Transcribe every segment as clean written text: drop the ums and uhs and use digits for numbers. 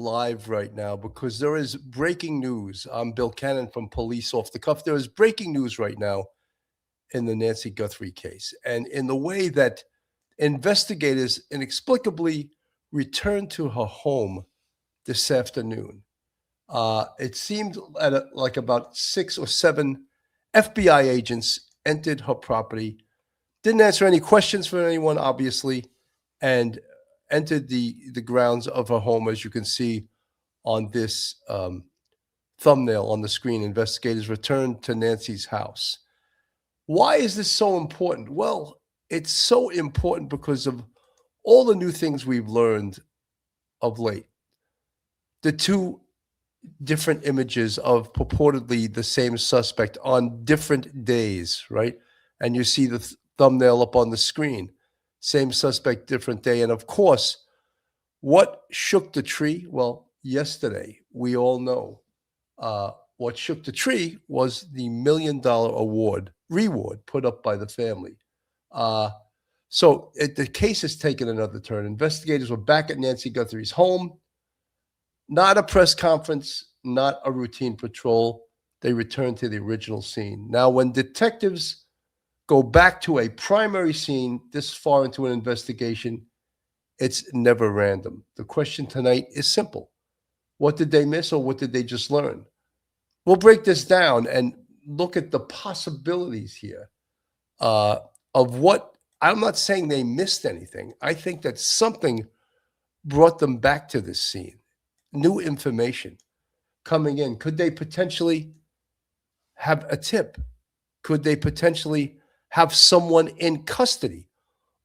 Live right now because there is breaking news. I'm Bill Cannon from Police Off the Cuff. There is breaking news right now in the Nancy Guthrie case, and in the way that investigators inexplicably returned to her home this afternoon. It seemed like about 6 or 7 FBI agents entered her property, didn't answer any questions from anyone, obviously, and entered the grounds of her home, as you can see on this thumbnail on the screen. Investigators returned to Nancy's house. Why is this so important? Well, it's so important because of all the new things we've learned of late. The two different images of purportedly the same suspect on different days, right? And you see the thumbnail up on the screen. Same suspect, different day. And of course, what shook the tree? Well, yesterday, we all know what shook the tree was the $1 million reward put up by the family. The case has taken another turn. Investigators were back at Nancy Guthrie's home. Not a press conference, not a routine patrol. They returned to the original scene. Now, when detectives go back to a primary scene this far into an investigation, it's never random. The question tonight is simple. What did they miss, or what did they just learn? We'll break this down and look at the possibilities here of what. I'm not saying they missed anything. I think that something brought them back to this scene. New information coming in. Could they potentially have a tip? Could they potentially have someone in custody?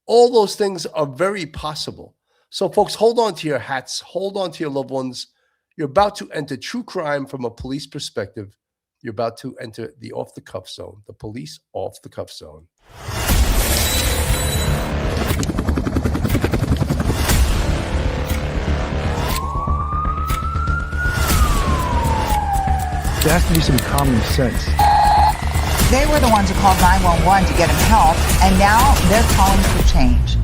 All those things are very possible. So, folks, hold on to your hats. Hold on to your loved ones. You're about to enter true crime from a police perspective. You're about to enter the off-the-cuff zone, the police off-the-cuff zone. There has to be some common sense. They were the ones who called 911 to get him help, and now they're calling for change.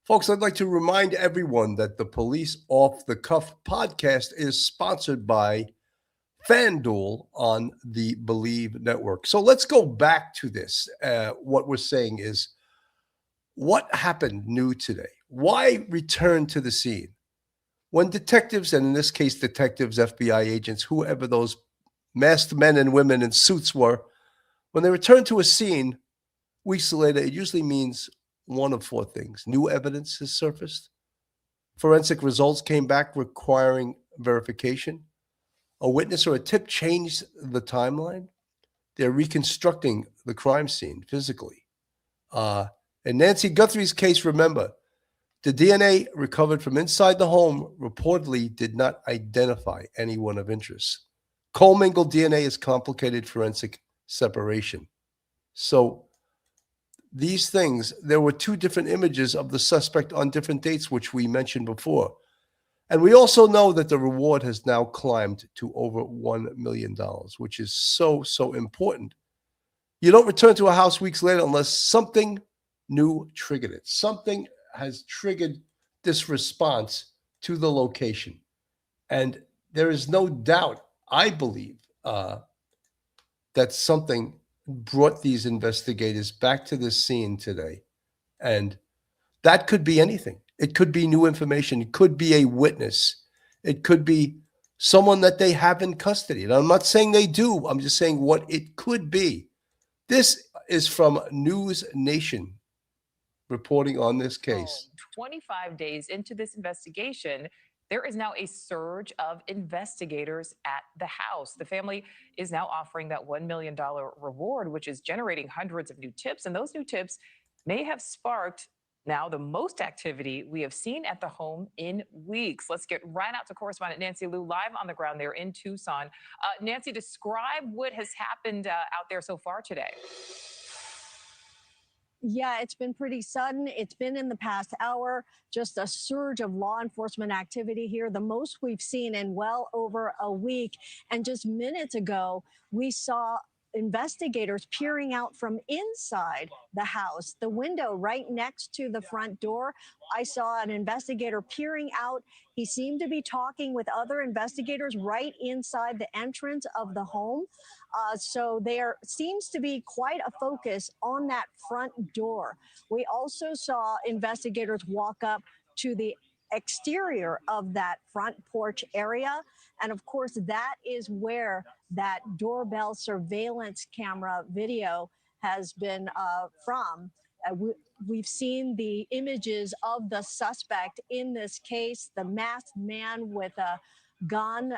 Folks, I'd like to remind everyone that the Police Off the Cuff podcast is sponsored by FanDuel on the Believe Network. So let's go back to this. What we're saying is, what happened new today? Why return to the scene? When detectives, and in this case, detectives, FBI agents, whoever those masked men and women in suits were, when they return to a scene weeks later, it usually means one of 4 things. New evidence has surfaced. Forensic results came back requiring verification. A witness or a tip changed the timeline. They're reconstructing the crime scene physically. In Nancy Guthrie's case, remember, the DNA recovered from inside the home reportedly did not identify anyone of interest. Commingled DNA is complicated forensic separation. So these things, there were 2 different images of the suspect on different dates, which we mentioned before. And we also know that the reward has now climbed to over $1 million, which is so, so important. You don't return to a house weeks later unless something new triggered it. Something has triggered this response to the location. And there is no doubt, I believe, that something brought these investigators back to this scene today. And that could be anything. It could be new information. It could be a witness. It could be someone that they have in custody. And I'm not saying they do. I'm just saying what it could be. This is from News Nation reporting on this case. 25 days into this investigation, there is now a surge of investigators at the house. The family is now offering that $1 million reward, which is generating hundreds of new tips. And those new tips may have sparked now the most activity we have seen at the home in weeks. Let's get right out to correspondent Nancy Liu live on the ground there in Tucson. Nancy, describe what has happened out there so far today. Yeah, it's been pretty sudden. It's been in the past hour, just a surge of law enforcement activity here, the most we've seen in well over a week. And just minutes ago, we saw investigators peering out from inside the house, the window right next to the front door. I saw an investigator peering out. He seemed to be talking with other investigators right inside the entrance of the home. So there seems to be quite a focus on that front door. We also saw investigators walk up to the exterior of that front porch area. And of course, that is where that doorbell surveillance camera video has been from. We've seen the images of the suspect in this case, the masked man with a gun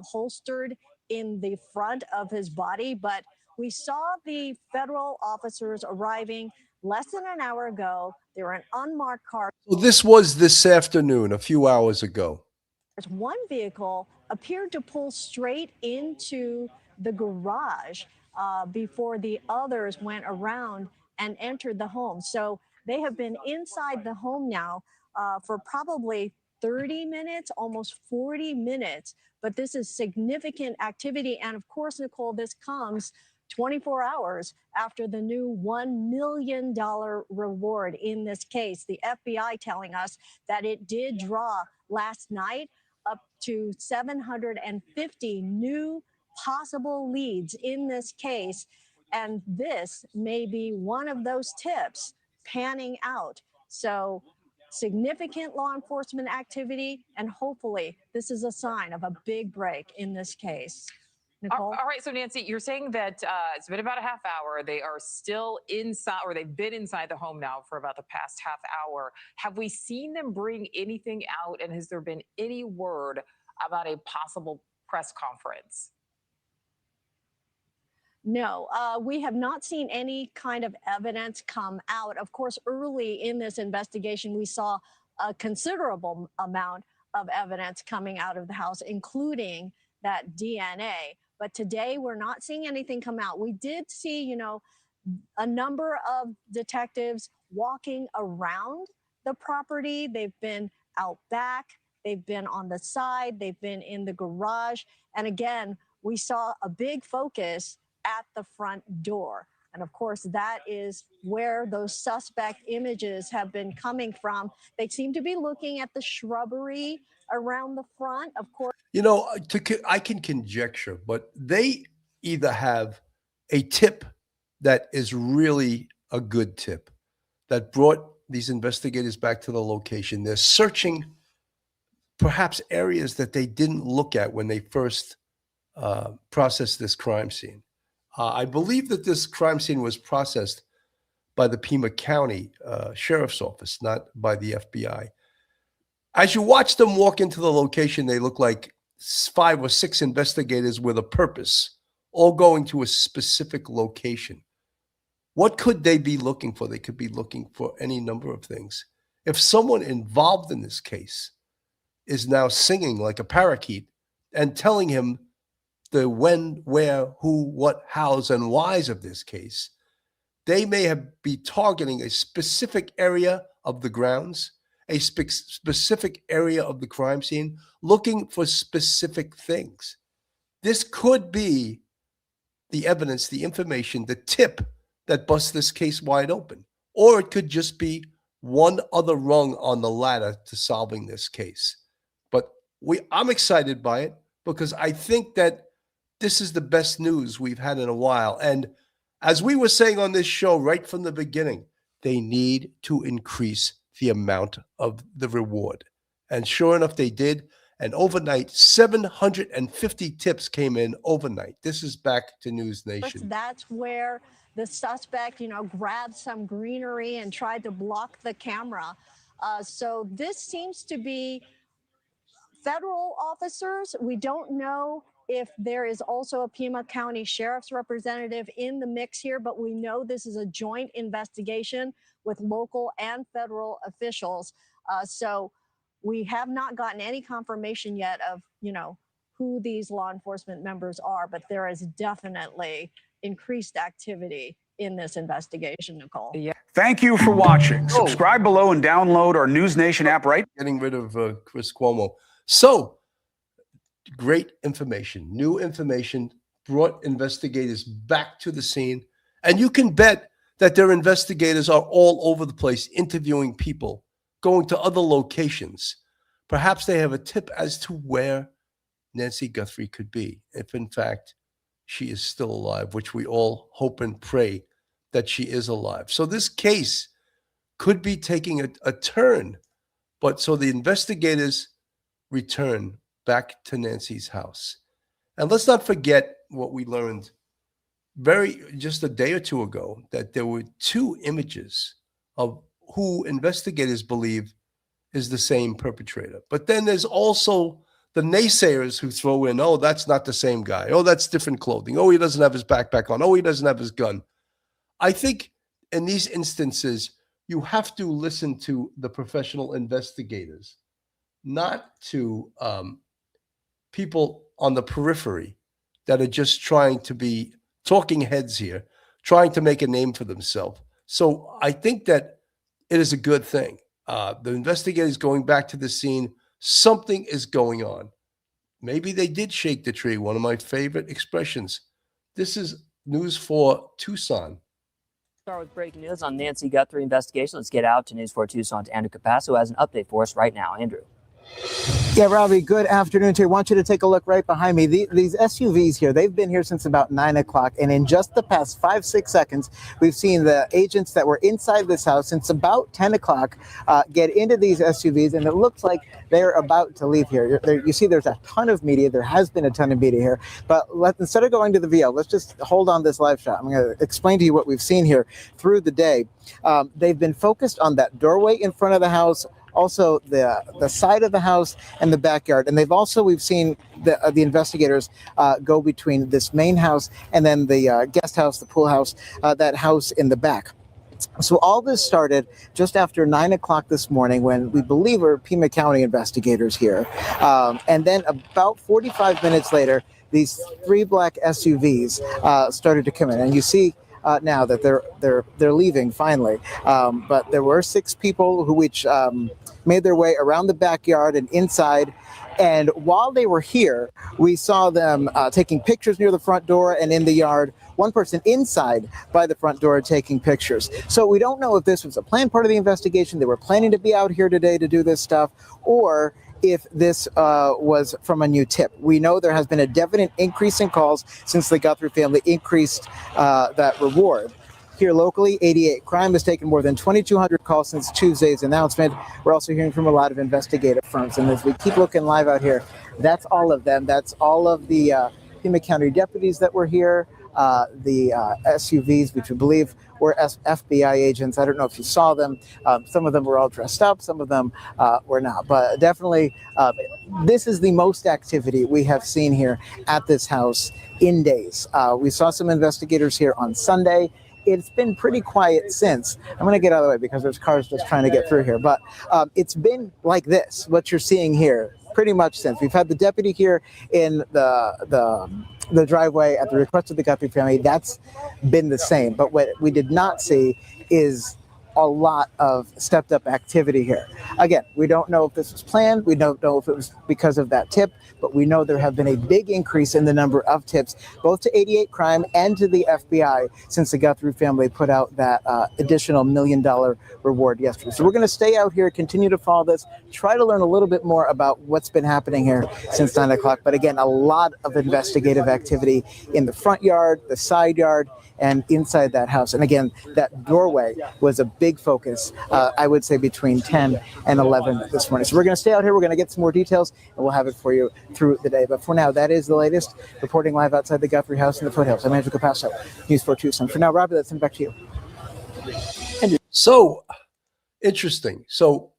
holstered in the front of his body. But we saw the federal officers arriving less than an hour ago. They were in unmarked cars. So this was this afternoon, a few hours ago. One vehicle appeared to pull straight into the garage before the others went around and entered the home. So they have been inside the home now for probably 30 minutes, almost 40 minutes. But this is significant activity. And of course, Nicole, this comes 24 hours after the new $1 million reward in this case. The FBI telling us that it did draw last night up to 750 new possible leads in this case. And this may be one of those tips panning out. So significant law enforcement activity, and hopefully this is a sign of a big break in this case. Nicole? All right. So, Nancy, you're saying that it's been about a half hour. They are still inside, or they've been inside the home now for about the past half hour. Have we seen them bring anything out? And has there been any word about a possible press conference? No, we have not seen any kind of evidence come out. Of course, early in this investigation, we saw a considerable amount of evidence coming out of the house, including that DNA. But today, we're not seeing anything come out. We did see, a number of detectives walking around the property. They've been out back. They've been on the side. They've been in the garage. And again, we saw a big focus at the front door. And of course, that is where those suspect images have been coming from. They seem to be looking at the shrubbery around the front, of course. I can conjecture, but they either have a tip that is really a good tip that brought these investigators back to the location. They're searching perhaps areas that they didn't look at when they first processed this crime scene. I believe that this crime scene was processed by the Pima County Sheriff's Office, not by the FBI. As you watch them walk into the location, they look like 5 or 6 investigators with a purpose, all going to a specific location. What could they be looking for? They could be looking for any number of things. If someone involved in this case is now singing like a parakeet and telling him the when, where, who, what, hows, and whys of this case, they may be targeting a specific area of the grounds, a specific area of the crime scene, looking for specific things. This could be the evidence, the information, the tip that busts this case wide open. Or it could just be one other rung on the ladder to solving this case. But I'm excited by it because I think that this is the best news we've had in a while. And as we were saying on this show right from the beginning, they need to increase the amount of the reward. And sure enough, they did. And overnight, 750 tips came in overnight. This is back to News Nation. That's where the suspect, grabbed some greenery and tried to block the camera. So this seems to be federal officers. We don't know if there is also a Pima County Sheriff's representative in the mix here, but we know this is a joint investigation with local and federal officials. So we have not gotten any confirmation yet of, who these law enforcement members are, but there is definitely increased activity in this investigation, Nicole. Yeah. Thank you for watching. Subscribe below and download our News Nation app right. Getting rid of Chris Cuomo. So, great information, new information brought investigators back to the scene. And you can bet that their investigators are all over the place interviewing people, going to other locations. Perhaps they have a tip as to where Nancy Guthrie could be, if in fact she is still alive, which we all hope and pray that she is alive. So this case could be taking a turn. But so the investigators return back to Nancy's house. And let's not forget what we learned just a day or two ago, that there were two images of who investigators believe is the same perpetrator. But then there's also the naysayers who throw in, oh, that's not the same guy. Oh, that's different clothing. Oh, he doesn't have his backpack on. Oh, he doesn't have his gun. I think in these instances, you have to listen to the professional investigators, not to people on the periphery that are just trying to be talking heads here, trying to make a name for themselves. So I think that it is a good thing. The investigators going back to the scene, something is going on. Maybe they did shake the tree, one of my favorite expressions. This is news for Tucson. Start with breaking news on Nancy Guthrie investigation. Let's get out to News 4 Tucson's Andrew Capasso has an update for us right now. Andrew. Yeah, Robbie, good afternoon to you. I want you to take a look right behind me. These SUVs here, they've been here since about 9 o'clock. And in just the past 5-6 seconds, we've seen the agents that were inside this house since about 10 o'clock get into these SUVs. And it looks like they're about to leave here. You see there's a ton of media. There has been a ton of media here. But instead of going to the VL, let's just hold on this live shot. I'm going to explain to you what we've seen here through the day. They've been focused on that doorway in front of the house, also the side of the house and the backyard. And we've seen the investigators go between this main house and then the guest house, the pool house, that house in the back. So all this started just after 9 o'clock this morning when we believe were Pima County investigators here. And then about 45 minutes later, these 3 black SUVs started to come in. And you see now that they're leaving finally. But there were 6 people which made their way around the backyard and inside. And while they were here, we saw them taking pictures near the front door and in the yard. One person inside by the front door taking pictures. So we don't know if this was a planned part of the investigation. They were planning to be out here today to do this stuff, or if this was from a new tip. We know there has been a definite increase in calls since the Guthrie family increased that reward. Here locally, 88 Crime has taken more than 2,200 calls since Tuesday's announcement. We're also hearing from a lot of investigative firms. And as we keep looking live out here, that's all of them. That's all of the Pima County deputies that were here, the SUVs, which we believe were FBI agents. I don't know if you saw them. Some of them were all dressed up. Some of them were not. But definitely, this is the most activity we have seen here at this house in days. We saw some investigators here on Sunday. It's been pretty quiet since. I'm going to get out of the way because there's cars just trying to get through here. But it's been like this, what you're seeing here, pretty much since. We've had the deputy here in the driveway at the request of the Guthrie family. That's been the same. But what we did not see is a lot of stepped up activity here. Again, we don't know if this was planned. We don't know if it was because of that tip, but we know there have been a big increase in the number of tips, both to 88 Crime and to the FBI since the Guthrie family put out that additional $1 million reward yesterday. So we're going to stay out here, continue to follow this, try to learn a little bit more about what's been happening here since 9 o'clock. But again, a lot of investigative activity in the front yard, the side yard, and inside that house. And again, that doorway was a big focus, I would say, between 10 and 11 this morning. So we're going to stay out here. We're going to get some more details, and we'll have it for you through the day. But for now, that is the latest. Reporting live outside the Guthrie house in the foothills. I'm Andrew Capasso, News 4 Tucson. For now, Robbie, let's send it back to you. So interesting. So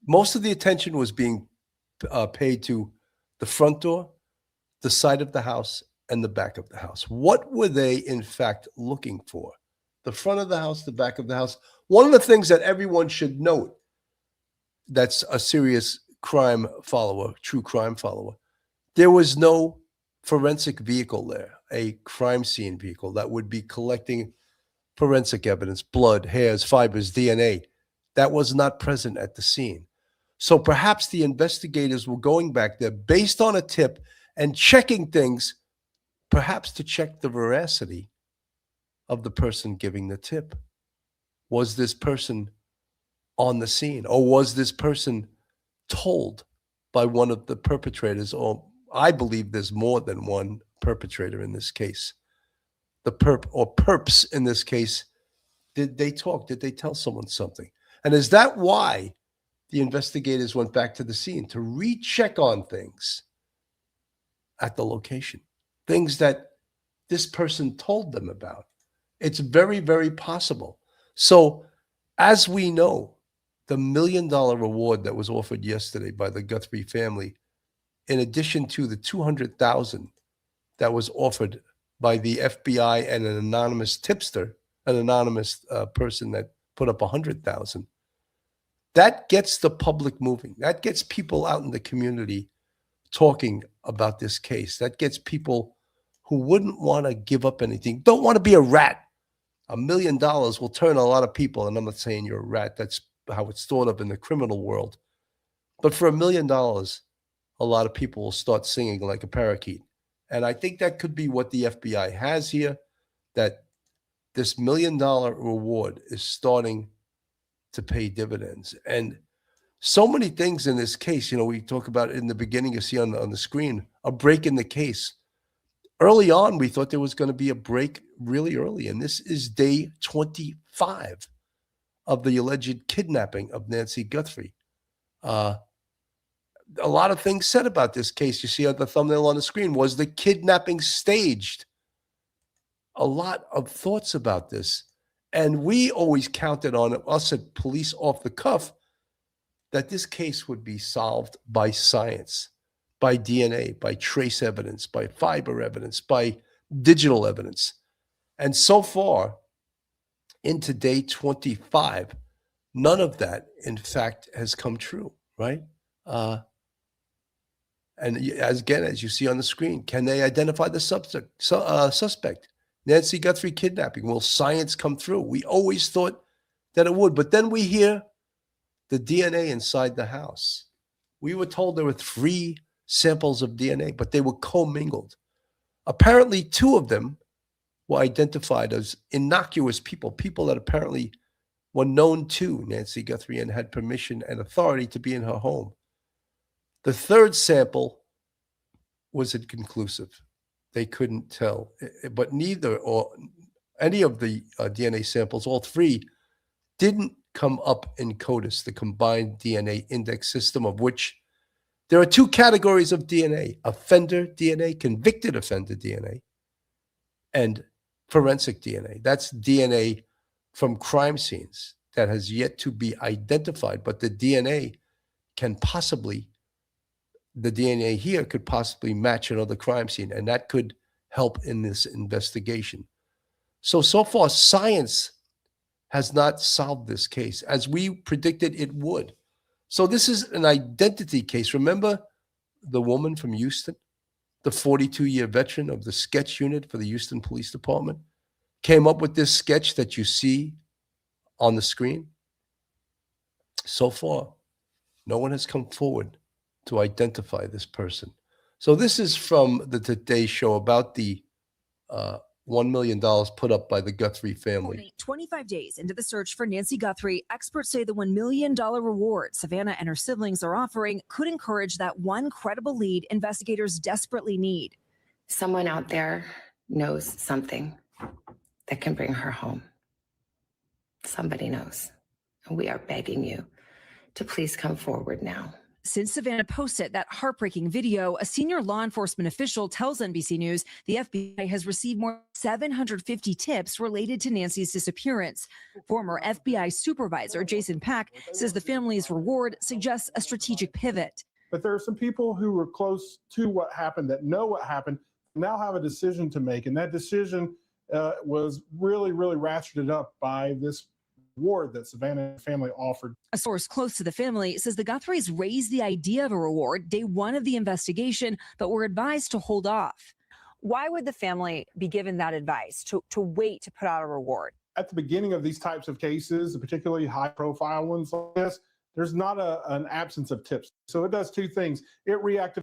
most of the attention was being paid to the front door, the side of the house, and the back of the house. What were they, in fact, looking for? The front of the house, the back of the house. One of the things that everyone should note that's a serious crime follower, true crime follower, there was no forensic vehicle there, a crime scene vehicle that would be collecting forensic evidence, blood, hairs, fibers, DNA. That was not present at the scene. So perhaps the investigators were going back there based on a tip and checking things perhaps to check the veracity of the person giving the tip. Was this person on the scene, or was this person told by one of the perpetrators? Or I believe there's more than one perpetrator in this case. The perps in this case, did they talk? Did they tell someone something? And is that why the investigators went back to the scene to recheck on things at the location? Things that this person told them about. It's very, very possible. So, as we know, the $1 million reward that was offered yesterday by the Guthrie family, in addition to the $200,000 that was offered by the FBI and an anonymous tipster, an anonymous person that put up $100,000, that gets the public moving. That gets people out in the community talking about this case. That gets people who wouldn't want to give up anything, don't want to be a rat. $1 million will turn a lot of people, and I'm not saying you're a rat. That's how it's thought of in the criminal world. But for $1 million, a lot of people will start singing like a parakeet. And I think that could be what the FBI has here, that this $1 million reward is starting to pay dividends. And so many things in this case, we talk about it in the beginning, you see on the screen, a break in the case. Early on, we thought there was going to be a break really early, and this is day 25 of the alleged kidnapping of Nancy Guthrie. A lot of things said about this case. You see on the thumbnail on the screen, was the kidnapping staged? A lot of thoughts about this. And we always counted on it, us at Police Off the Cuff, that this case would be solved by science, by DNA, by trace evidence, by fiber evidence, by digital evidence. And so far, into day 25, none of that, in fact, has come true, right? And as you see on the screen, can they identify the suspect? Nancy Guthrie kidnapping. Will science come through? We always thought that it would, but then we hear the DNA inside the house. We were told there were 3 samples of DNA, but they were commingled. Apparently, 2 of them were identified as innocuous people that apparently were known to Nancy Guthrie and had permission and authority to be in her home. The 3rd sample was inconclusive. They couldn't tell, but neither or any of the DNA samples, all 3, didn't come up in CODIS, the combined DNA index system, of which there are 2 categories of DNA: offender DNA, convicted offender DNA, and forensic DNA. That's DNA from crime scenes that has yet to be identified, but the DNA here could possibly match another crime scene, and that could help in this investigation. So far, science has not solved this case as we predicted it would. So this is an identity case. Remember the woman from Houston, the 42-year veteran of the sketch unit for the Houston Police Department, came up with this sketch that you see on the screen? So far, no one has come forward to identify this person. So this is from the Today Show about the $1 million put up by the Guthrie family. 25 days into the search for Nancy Guthrie, experts say the $1 million reward Savannah and her siblings are offering could encourage that one credible lead investigators desperately need. Someone out there knows something that can bring her home. Somebody knows. And we are begging you to please come forward now. Since Savannah posted that heartbreaking video, a senior law enforcement official tells NBC News the FBI has received more than 750 tips related to Nancy's disappearance. Former FBI supervisor Jason Pack says the family's reward suggests a strategic pivot. But there are some people who were close to what happened, that know what happened, now have a decision to make. And that decision was really, really ratcheted up by this reward that Savannah family offered. A source close to the family says the Guthries raised the idea of a reward day 1 of the investigation, but were advised to hold off. Why would the family be given that advice to wait to put out a reward? At the beginning of these types of cases, particularly high-profile ones like this, there's not an absence of tips. So it does 2 things. It reactivates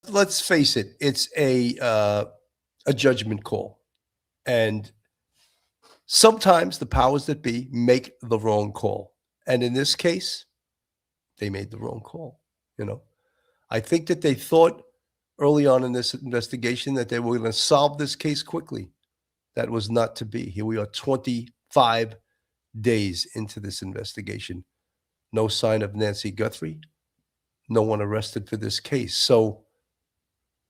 let's face it, it's a judgment call. And sometimes the powers that be make the wrong call. And in this case, they made the wrong call. You know, I think that they thought early on in this investigation that they were going to solve this case quickly. That was not to be. Here we are 25 days into this investigation. No sign of Nancy Guthrie. No one arrested for this case. So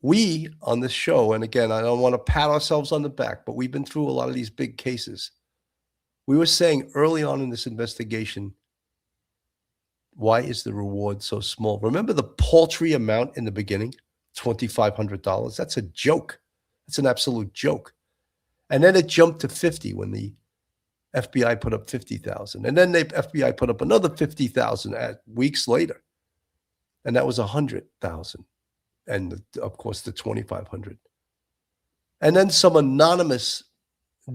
we on this show, and again, I don't want to pat ourselves on the back, but we've been through a lot of these big cases. We were saying early on in this investigation, why is the reward so small? Remember the paltry amount in the beginning? $2,500. That's a joke. That's an absolute joke. And then it jumped to 50 when the FBI put up 50,000. And then the FBI put up another 50,000 weeks later. And that was 100,000. And of course, the 2,500. And then some anonymous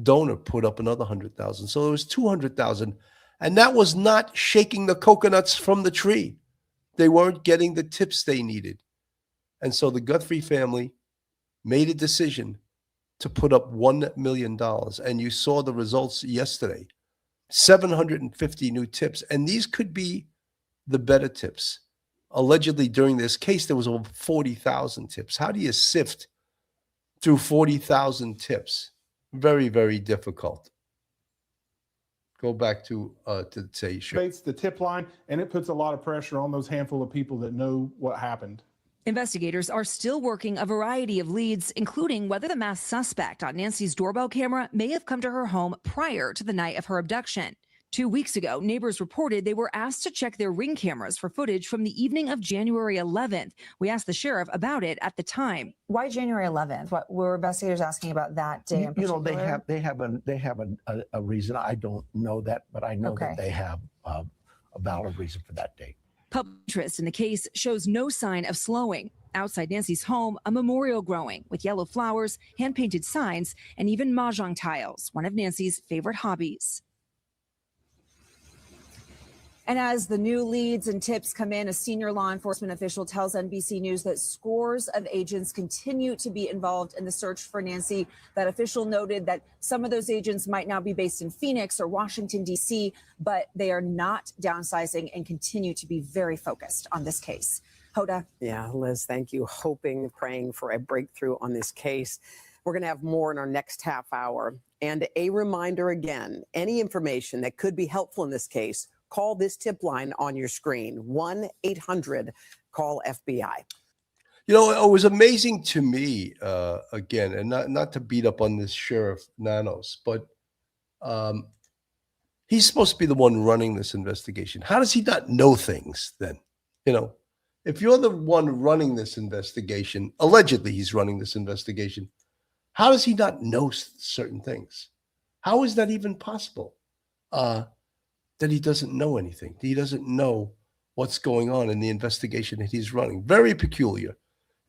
donor put up another 100,000. So it was 200,000. And that was not shaking the coconuts from the tree. They weren't getting the tips they needed. And so the Guthrie family made a decision to put up $1 million. And you saw the results yesterday, 750 new tips. And these could be the better tips. Allegedly, during this case, there was over 40,000 tips. How do you sift through 40,000 tips? Very, very difficult. Go back to say, sure. It's the tip line, and it puts a lot of pressure on those handful of people that know what happened. Investigators are still working a variety of leads, including whether the masked suspect on Nancy's doorbell camera may have come to her home prior to the night of her abduction. 2 weeks ago, neighbors reported they were asked to check their Ring cameras for footage from the evening of January 11th. We asked the sheriff about it at the time. Why January 11th? What were investigators asking about that day in particular? They have a reason. I don't know that, but I know that they have a valid reason for that date. Public interest in the case shows no sign of slowing. Outside Nancy's home, a memorial growing with yellow flowers, hand-painted signs, and even mahjong tiles, one of Nancy's favorite hobbies. And as the new leads and tips come in, a senior law enforcement official tells NBC News that scores of agents continue to be involved in the search for Nancy. That official noted that some of those agents might now be based in Phoenix or Washington, D.C., but they are not downsizing and continue to be very focused on this case. Hoda. Yeah, Liz, thank you. Hoping, praying for a breakthrough on this case. We're going to have more in our next half hour. And a reminder again, any information that could be helpful in this case, call this tip line on your screen, 1-800-CALL-FBI. You know, it was amazing to me, again, and not to beat up on this Sheriff Nanos, but he's supposed to be the one running this investigation. How does he not know things then? You know, if you're the one running this investigation, allegedly he's running this investigation, how does he not know certain things? How is that even possible? That he doesn't know anything. He doesn't know what's going on in the investigation that he's running. Very peculiar,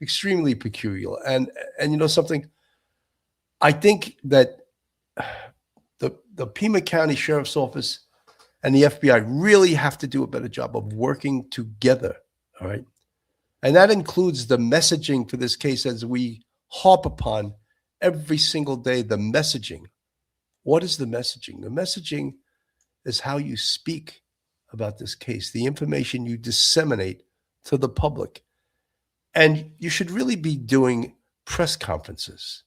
extremely peculiar. And you know something? I think that the Pima County Sheriff's Office and the FBI really have to do a better job of working together, all right? And that includes the messaging for this case as we harp upon every single day, the messaging. What is the messaging? The messaging is how you speak about this case, the information you disseminate to the public. And you should really be doing press conferences.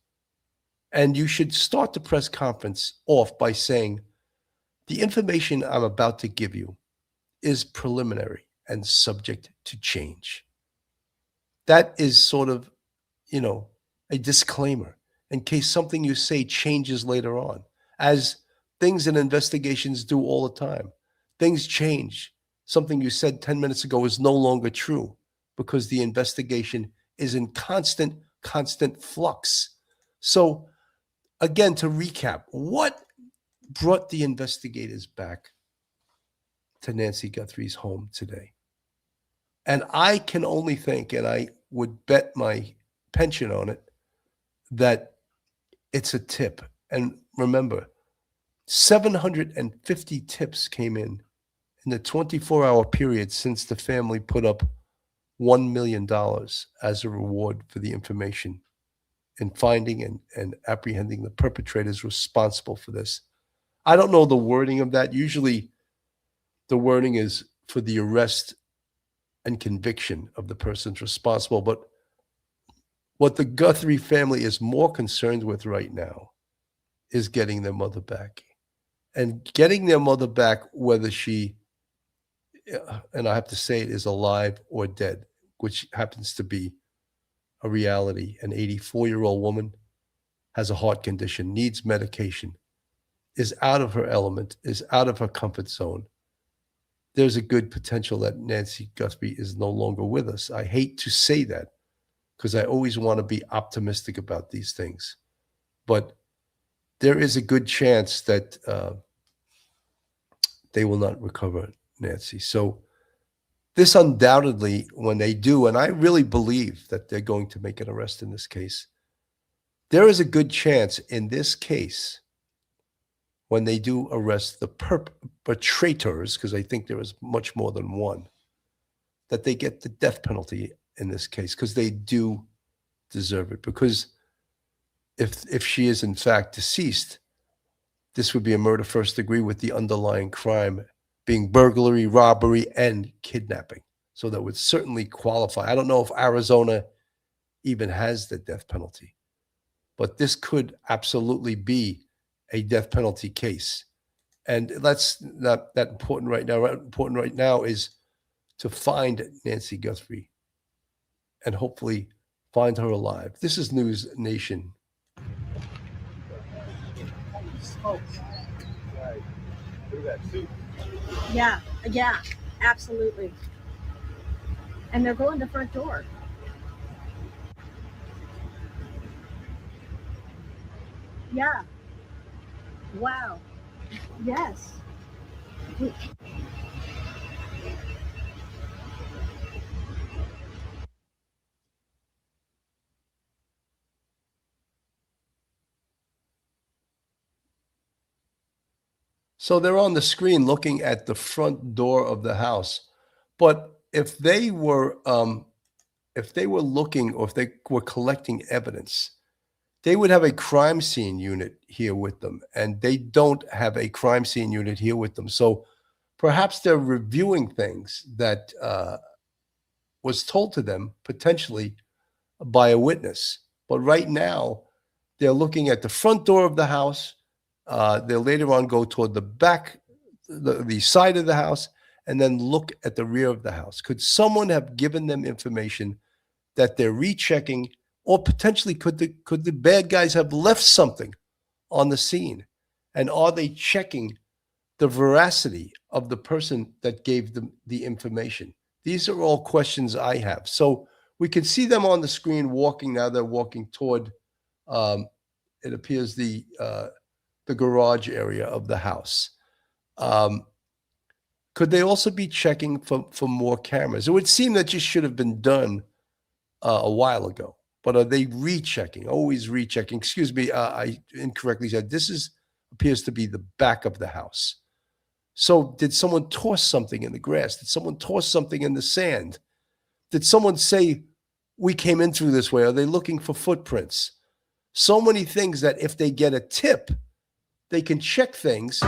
And you should start the press conference off by saying, the information I'm about to give you is preliminary and subject to change. That is sort of, you know, a disclaimer in case something you say changes later on, as things in investigations do all the time. Things change. Something you said 10 minutes ago is no longer true because the investigation is in constant flux. So again, to recap, what brought the investigators back to Nancy Guthrie's home today? And I can only think, and I would bet my pension on it, that it's a tip. And remember, 750 tips came in the 24-hour period since the family put up $1 million as a reward for the information in finding and apprehending the perpetrators responsible for this. I don't know the wording of that. Usually the wording is for the arrest and conviction of the persons responsible. But what the Guthrie family is more concerned with right now is getting their mother back. And getting their mother back, whether she, and I have to say it, is alive or dead, which happens to be a reality. An 84-year-old woman has a heart condition, needs medication, is out of her element, is out of her comfort zone. There's a good potential that Nancy Guthrie is no longer with us. I hate to say that because I always want to be optimistic about these things. But there is a good chance that they will not recover Nancy. So this undoubtedly, when they do, and I really believe that they're going to make an arrest in this case, there is a good chance in this case, when they do arrest the perpetrators, because I think there is much more than one, that they get the death penalty in this case, because they do deserve it. Because if she is in fact deceased, this would be a murder first degree with the underlying crime being burglary, robbery, and kidnapping. So that would certainly qualify. I don't know if Arizona even has the death penalty, but this could absolutely be a death penalty case. And that's not that important right now. What important right now is to find Nancy Guthrie and hopefully find her alive. This is News Nation. Yeah, absolutely. And they're going to the front door. Yeah. Wow. Yes. So they're on the screen looking at the front door of the house. But if they were looking, or if they were collecting evidence, they would have a crime scene unit here with them, and they don't have a crime scene unit here with them. So perhaps they're reviewing things that was told to them potentially by a witness. But right now, they're looking at the front door of the house. They'll later on go toward the back, the side of the house, and then look at the rear of the house. Could someone have given them information that they're rechecking, or potentially could the bad guys have left something on the scene? And are they checking the veracity of the person that gave them the information? These are all questions I have. So we can see them on the screen walking. Now they're walking toward, it appears, the garage area of the house. Could they also be checking for more cameras? It would seem that this should have been done a while ago. But are they rechecking? Always rechecking. Excuse me, I incorrectly said this appears to be the back of the house. So did someone toss something in the grass? Did someone toss something in the sand? Did someone say, we came in through this way? Are they looking for footprints? So many things that if they get a tip, they can check things.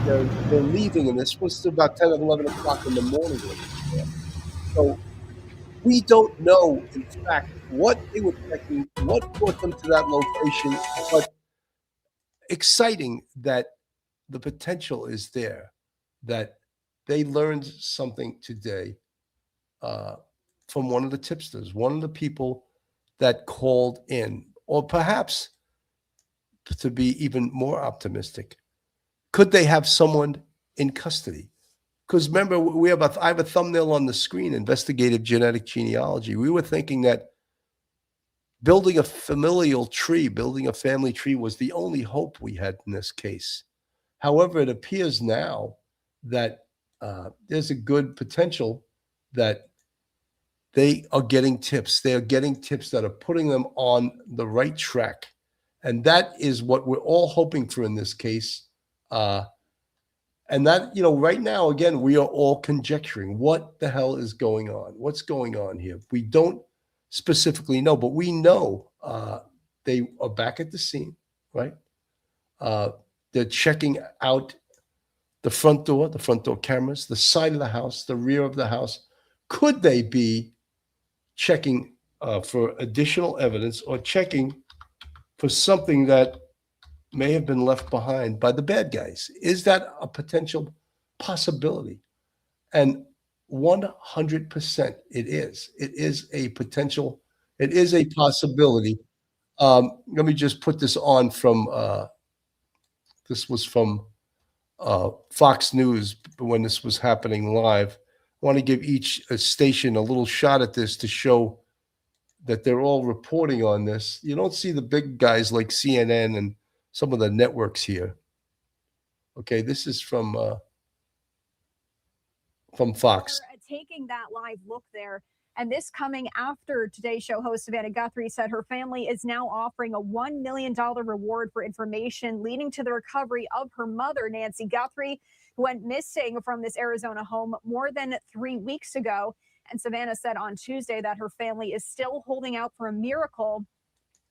They're leaving, and this was about 10 or 11 o'clock in the morning. So we don't know, in fact, what they were checking, what brought them to that location, but exciting that the potential is there, that they learned something today from one of the tipsters, one of the people that called in, or perhaps, to be even more optimistic, could they have someone in custody? Because remember, I have a thumbnail on the screen, Investigative Genetic Genealogy. We were thinking that building a familial tree, building a family tree was the only hope we had in this case. However, it appears now that there's a good potential that they are getting tips. They are getting tips that are putting them on the right track. And that is what we're all hoping for in this case. And that, right now, again, we are all conjecturing what the hell is going on. What's going on here? We don't specifically know, but we know they are back at the scene, right? They're checking out the front door cameras, the side of the house, the rear of the house. Could they be checking for additional evidence or checking for something that may have been left behind by the bad guys? Is that a potential possibility? And 100% it is. It is a potential. It is a possibility. Let me just put this on from, this was from Fox News when this was happening live. I want to give each station a little shot at this to show that they're all reporting on this. You don't see the big guys like CNN and some of the networks here. Okay, this is from Fox. Taking that live look there, and this coming after Today Show host Savannah Guthrie said her family is now offering a $1 million reward for information leading to the recovery of her mother, Nancy Guthrie, who went missing from this Arizona home more than 3 weeks ago. And Savannah said on Tuesday that her family is still holding out for a miracle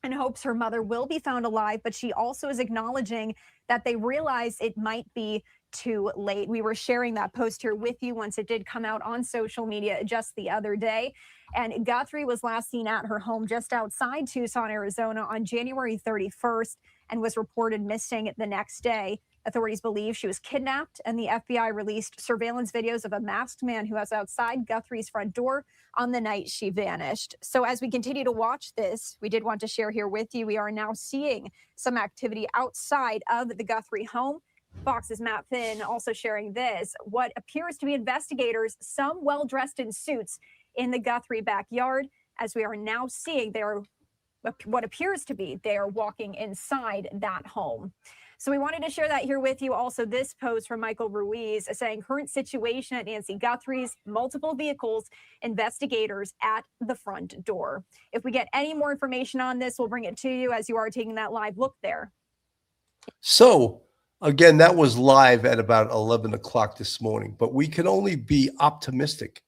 and hopes her mother will be found alive, but she also is acknowledging that they realize it might be too late. We were sharing that post here with you once it did come out on social media just the other day. And Guthrie was last seen at her home just outside Tucson, Arizona on January 31st and was reported missing the next day. Authorities believe she was kidnapped, and the FBI released surveillance videos of a masked man who was outside Guthrie's front door on the night she vanished. So as we continue to watch this, we did want to share here with you, we are now seeing some activity outside of the Guthrie home. Fox's Matt Finn also sharing this, what appears to be investigators, some well-dressed in suits in the Guthrie backyard, as we are now seeing they are walking inside that home. So we wanted to share that here with you. Also, this post from Michael Ruiz saying current situation at Nancy Guthrie's, multiple vehicles, investigators at the front door. If we get any more information on this, we'll bring it to you as you are taking that live look there. So again, that was live at about 11 o'clock this morning, but we can only be optimistic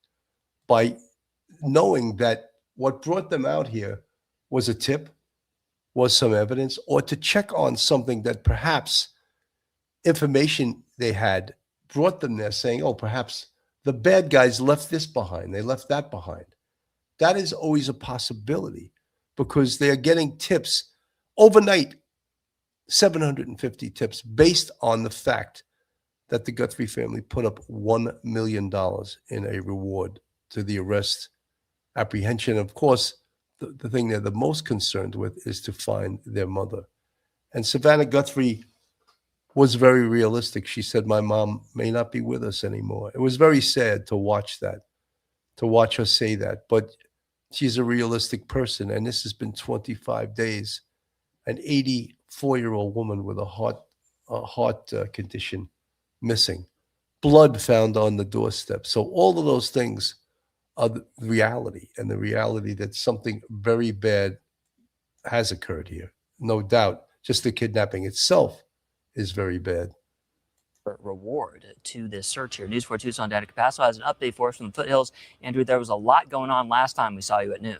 by knowing that what brought them out here was a tip, was some evidence, or to check on something that perhaps information they had brought them there saying, oh, perhaps the bad guys left this behind, they left that behind. That is always a possibility because they are getting tips overnight, 750 tips based on the fact that the Guthrie family put up $1 million in a reward to the arrest, apprehension. Of course, the thing they're the most concerned with is to find their mother. And Savannah Guthrie was very realistic. She said, my mom may not be with us anymore. It was very sad to watch that, to watch her say that. But she's a realistic person. And this has been 25 days. An 84-year-old woman with a heart condition missing. Blood found on the doorstep. So all of those things are the reality, and the reality that something very bad has occurred here. No doubt. Just the kidnapping itself is very bad. Reward to this search here. News 4 Tucson Anna Capasso has an update for us from the foothills. Andrew, there was a lot going on last time we saw you at noon.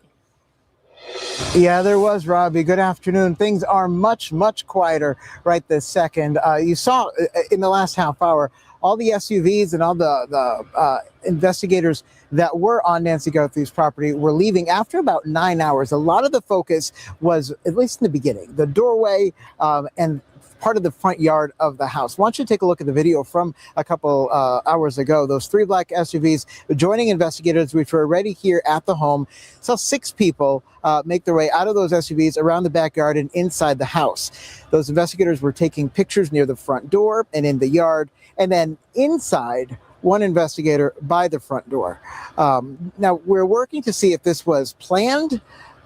Yeah, there was, Robbie. Good afternoon. Things are much, much quieter right this second. You saw in the last half hour all the SUVs and all the investigators that were on Nancy Guthrie's property were leaving after about 9 hours. A lot of the focus was, at least in the beginning, the doorway and part of the front yard of the house. Why don't you take a look at the video from a couple hours ago? Those three black SUVs joining investigators, which were already here at the home. Saw 6 people make their way out of those SUVs around the backyard and inside the house. Those investigators were taking pictures near the front door and in the yard, and then inside, one investigator by the front door. Now, we're working to see if this was planned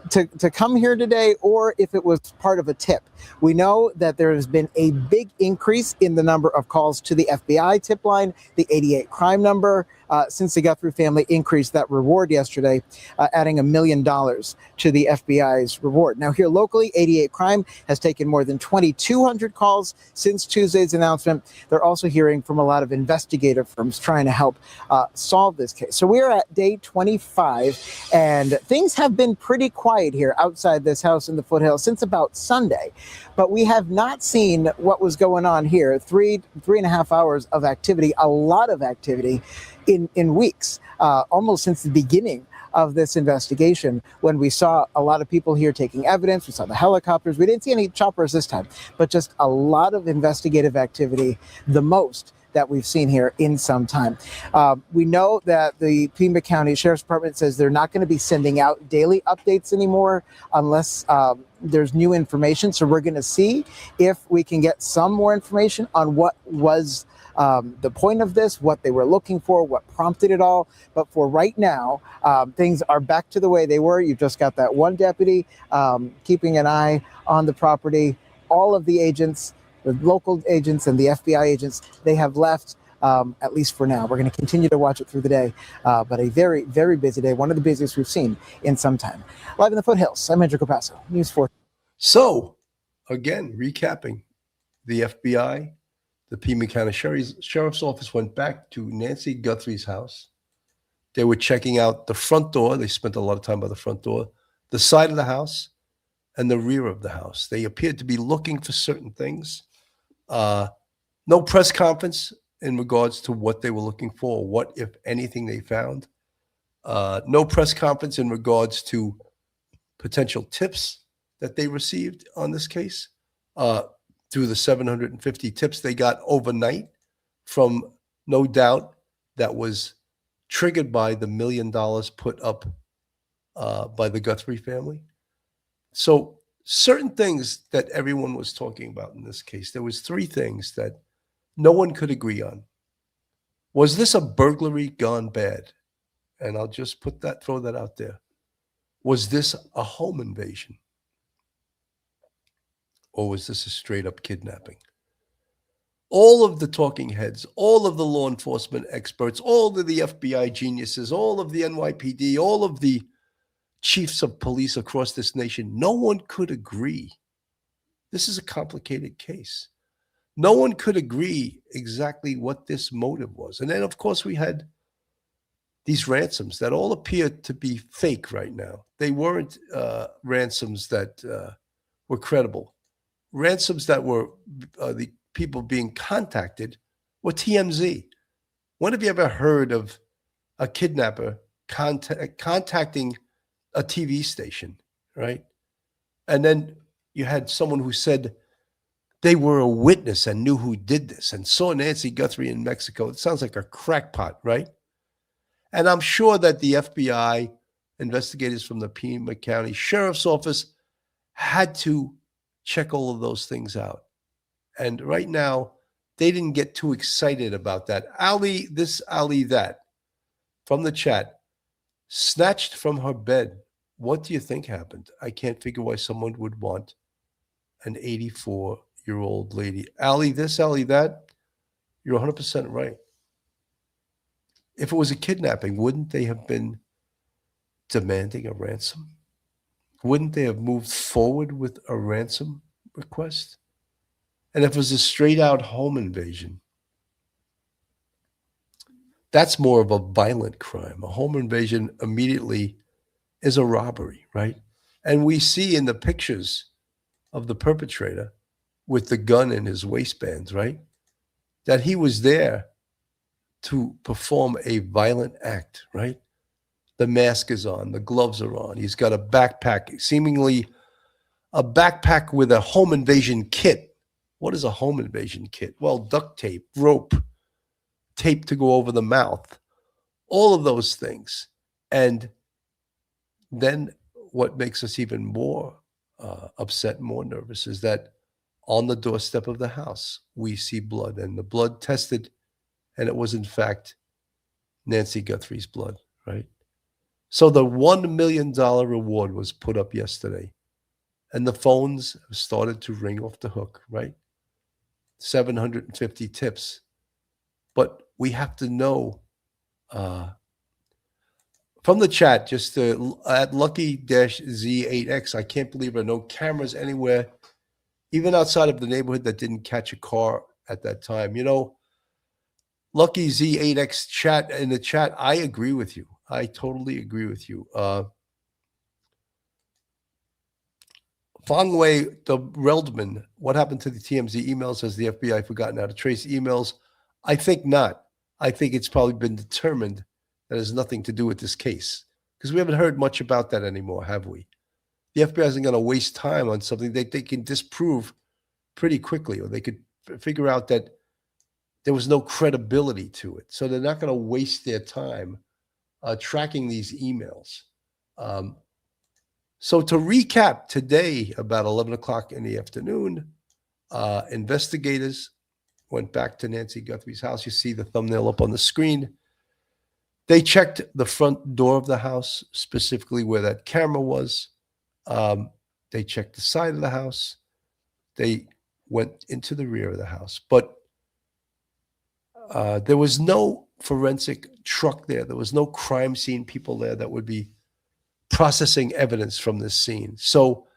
to come here today or if it was part of a tip. We know that there has been a big increase in the number of calls to the FBI tip line, the 88 crime number. since the Guthrie family increased that reward yesterday, adding $1 million to the FBI's reward. Now, here locally, 88 Crime has taken more than 2,200 calls since Tuesday's announcement. They're also hearing from a lot of investigative firms trying to help solve this case. So we're at day 25, and things have been pretty quiet here outside this house in the foothills since about Sunday. But we have not seen what was going on here. Three and a half hours of activity, a lot of activity in weeks, almost since the beginning of this investigation, when we saw a lot of people here taking evidence. We saw the helicopters. We didn't see any choppers this time, but just a lot of investigative activity, the most that we've seen here in some time. We know that the Pima County Sheriff's Department says they're not going to be sending out daily updates anymore unless there's new information. So we're going to see if we can get some more information on what was the point of this, what they were looking for, what prompted it all. But for right now, things are back to the way they were. You've just got that one deputy keeping an eye on the property. All of the agents, the local agents and the FBI agents, they have left, at least for now. We're going to continue to watch it through the day, but a very, very busy day, one of the busiest we've seen in some time. Live in the foothills, I'm Andrew Capasso, News 4. So, again, recapping, the FBI, the Pima County Sheriff's Office went back to Nancy Guthrie's house. They were checking out the front door. They spent a lot of time by the front door, the side of the house, and the rear of the house. They appeared to be looking for certain things. No press conference in regards to what they were looking for, what, if anything, they found. No press conference in regards to potential tips that they received on this case through the 750 tips they got overnight from, no doubt, that was triggered by the $1 million put up by the Guthrie family. So certain things that everyone was talking about in this case, there was three things that no one could agree on. Was this a burglary gone bad? And I'll just throw that out there. Was this a home invasion? Or was this a straight up kidnapping? All of the talking heads, all of the law enforcement experts, all of the FBI geniuses, all of the NYPD, all of the chiefs of police across this nation, no one could agree. This is a complicated case. No one could agree exactly what this motive was. And then, of course, we had these ransoms that all appear to be fake right now. They weren't ransoms that were credible. Ransoms that were the people being contacted were TMZ. When have you ever heard of a kidnapper contacting a TV station, right? And then you had someone who said they were a witness and knew who did this and saw Nancy Guthrie in Mexico. It sounds like a crackpot, right? And I'm sure that the FBI investigators from the Pima County Sheriff's Office had to check all of those things out. And right now, they didn't get too excited about that. Ali this, Ali that, from the chat, snatched from her bed. What do you think happened? I can't figure why someone would want an 84-year-old lady. Ali this, Ali that, you're 100% right. If it was a kidnapping, wouldn't they have been demanding a ransom? Wouldn't they have moved forward with a ransom request? And if it was a straight-out home invasion, that's more of a violent crime. A home invasion immediately is a robbery, right? And we see in the pictures of the perpetrator with the gun in his waistbands, right, that he was there to perform a violent act, right? The mask is on, the gloves are on. He's got a backpack, seemingly a backpack with a home invasion kit. What is a home invasion kit? Well, duct tape, rope, tape to go over the mouth, all of those things. And then what makes us even more upset, more nervous, is that on the doorstep of the house, we see blood, and the blood tested, and it was in fact Nancy Guthrie's blood, right? So the $1 million reward was put up yesterday, and the phones started to ring off the hook, right? 750 tips. But we have to know From the chat, just at Lucky-Z8X, I can't believe there are no cameras anywhere, even outside of the neighborhood, that didn't catch a car at that time. You know, Lucky Z8X chat in the chat, I agree with you. I totally agree with you. Fongwei the Reldman, what happened to the TMZ emails? Has the FBI forgotten how to trace emails? I think not. I think it's probably been determined that has nothing to do with this case, because we haven't heard much about that anymore, have we? The FBI isn't going to waste time on something they can disprove pretty quickly, or they could figure out that there was no credibility to it. So they're not going to waste their time tracking these emails. So to recap, today, about 11 o'clock in the afternoon, investigators went back to Nancy Guthrie's house. You see the thumbnail up on the screen. They checked the front door of the house, specifically where that camera was. They checked the side of the house. They went into the rear of the house. But there was no forensic truck there. There was no crime scene people there that would be processing evidence from this scene. So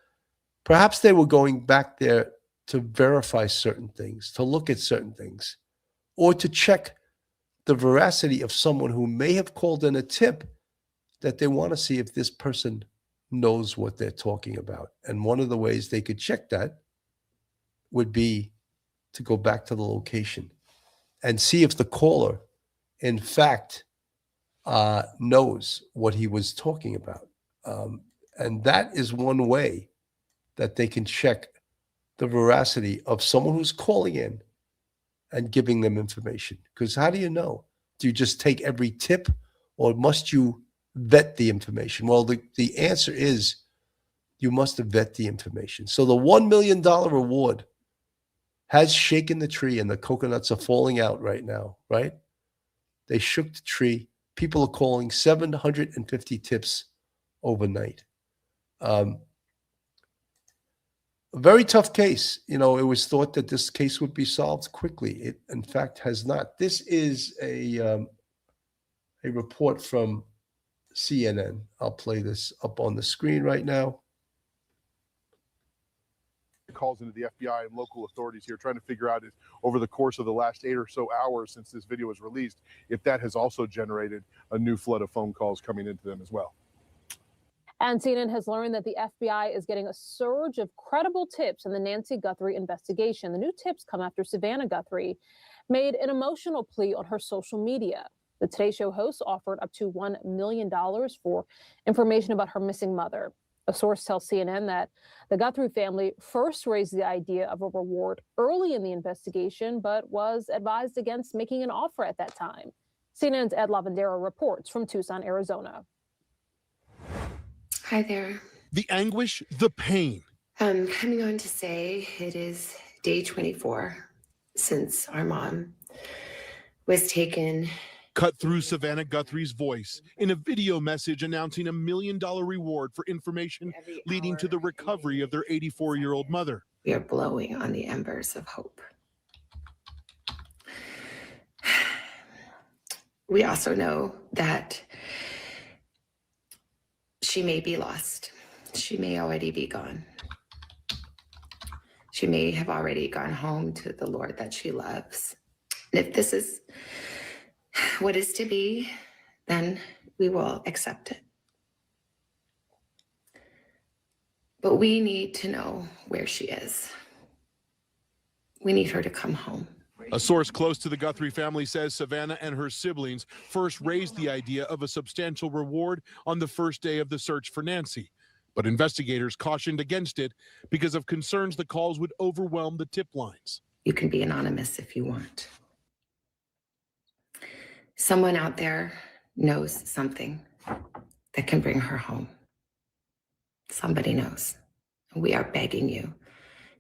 perhaps they were going back there to verify certain things, to look at certain things, or to check the veracity of someone who may have called in a tip that they want to see if this person knows what they're talking about. And one of the ways they could check that would be to go back to the location and see if the caller, in fact, knows what he was talking about. And that is one way that they can check the veracity of someone who's calling in and giving them information. Because how do you know? Do you just take every tip, or must you vet the information? Well, the answer is you must vet the information. So the $1 million reward has shaken the tree, and the coconuts are falling out right now, right? They shook the tree. People are calling 750 tips overnight. A very tough case. You know, it was thought that this case would be solved quickly. It, in fact, has not. This is a report from CNN. I'll play this up on the screen right now. Calls into the FBI and local authorities here trying to figure out if over the course of the last 8 or so hours since this video was released, if that has also generated a new flood of phone calls coming into them as well. And CNN has learned that the FBI is getting a surge of credible tips in the Nancy Guthrie investigation. The new tips come after Savannah Guthrie made an emotional plea on her social media. The Today Show host offered up to $1 million for information about her missing mother. A source tells CNN that the Guthrie family first raised the idea of a reward early in the investigation, but was advised against making an offer at that time. CNN's Ed Lavandera reports from Tucson, Arizona. Hi there. The anguish, the pain. I'm going to say it is day 24 since our mom was taken. Cut through Savannah Guthrie's voice in a video message announcing $1 million reward for information leading to the recovery of their 84-year-old mother. We are blowing on the embers of hope. We also know that she may be lost. She may already be gone. She may have already gone home to the Lord that she loves. And if this is what is to be, then we will accept it. But we need to know where she is. We need her to come home. A source close to the Guthrie family says Savannah and her siblings first raised the idea of a substantial reward on the first day of the search for Nancy. But investigators cautioned against it because of concerns the calls would overwhelm the tip lines. You can be anonymous if you want. Someone out there knows something that can bring her home. Somebody knows. We are begging you